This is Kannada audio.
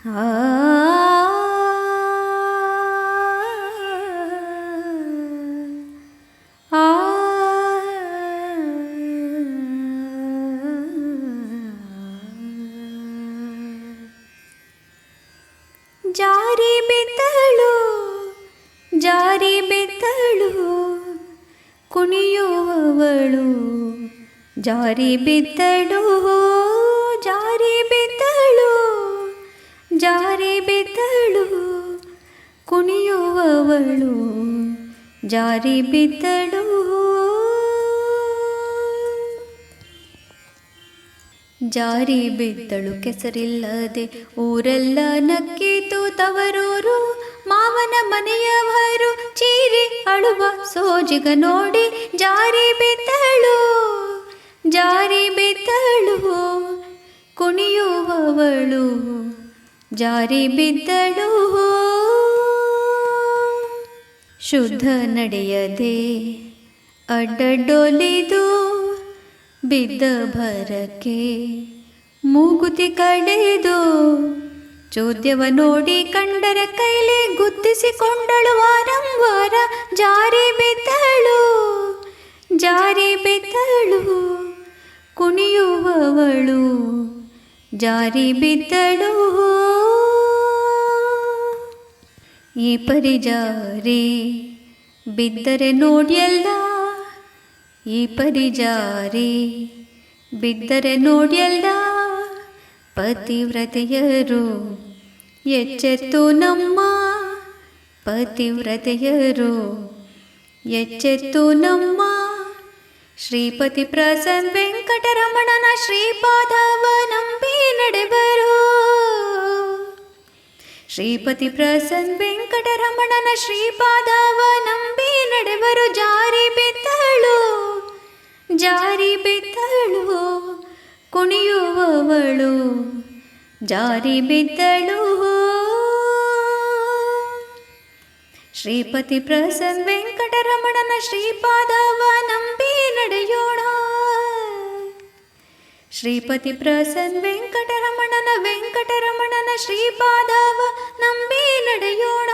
ಆ ಆ ಜಾರಿ ಬಿದ್ದಳು ಜಾರಿ ಬಿದ್ದಳು ಕುಣಿಯುವವಳು ಜಾರಿ ಬಿದ್ದಳು ಜಾರಿ ಬಿದ್ದಳು ಜಾರಿ ಬಿದ್ದಳು ಕುಣಿಯುವವಳು ಜಾರಿ ಬಿದ್ದಳು. ಜಾರಿ ಬಿದ್ದಳು ಕೆಸರಿಲ್ಲದೆ ಊರೆಲ್ಲ ನಕ್ಕಿತು ತವರೂರು. ಮಾವನ ಮನೆಯವರು ಚೀರಿ ಅಳುವ ಸೋಜಿಗ ನೋಡಿ ಜಾರಿ ಬಿದ್ದಳು ಜಾರಿ ಬಿದ್ದಳು ಕುಣಿಯುವವಳು ಜಾರಿ ಬಿದ್ದಳು. ಶುದ್ಧ ನಡೆಯದೆ ಅಡ್ಡಡ್ಡೊಲಿದು ಬಿದ್ದ ಭರಕ್ಕೆ ಮೂಗುತಿ ಕಡೆದು ಚೋದ್ಯವ ನೋಡಿ ಕಂಡರ ಕೈಲಿ ಗುದ್ದಿಸಿಕೊಂಡಳು ವಾರಂವಾರ ಜಾರಿ ಬಿದ್ದಳು ಜಾರಿ ಬಿದ್ದಳು ಕುಣಿಯುವವಳು ಜಾರಿ ಬಿದ್ದಳು. ಈ ಪರಿ ಜಾರಿ ಬಿದ್ದರೆ ನೋಡ್ಯಲ್ಲ ಈ ಪರಿ ಜಾರಿ ಬಿದ್ದರೆ ನೋಡ್ಯಲ್ಲ ಪತಿವ್ರತೆಯರು ಎಚ್ಚೆತ್ತು ನಮ್ಮ ಪತಿವ್ರತೆಯರು ಎಚ್ಚೆತ್ತು ನಮ್ಮ. ಶ್ರೀಪತಿ ಪ್ರಸನ್ನ ವೆಂಕಟರಮಣನ ಶ್ರೀಪಾದವ ನಂಬಿ ನಡೆಬರು ಶ್ರೀಪತಿ ಪ್ರಸನ್ನ ವೆಂಕಟರಮಣನ ಶ್ರೀಪಾದವ ನಂಬಿ ನಡೆಬರು. ಜಾರಿ ಬಿದ್ದಳು ಜಾರಿ ಬಿದ್ದಳು ಕುಣಿಯುವವಳು ಜಾರಿ ಬಿದ್ದಳು. ಶ್ರೀಪತಿ ಪ್ರಸನ್ನ ವೆಂಕಟರಮಣನ ಶ್ರೀಪಾದವ ನಂಬಿ ನಡೆಯೋಣ ಶ್ರೀಪತಿ ಪ್ರಸನ್ನ ವೆಂಕಟರಮಣನ ಶ್ರೀಪಾದವ ನಂಬಿ ನಡೆಯೋಣ.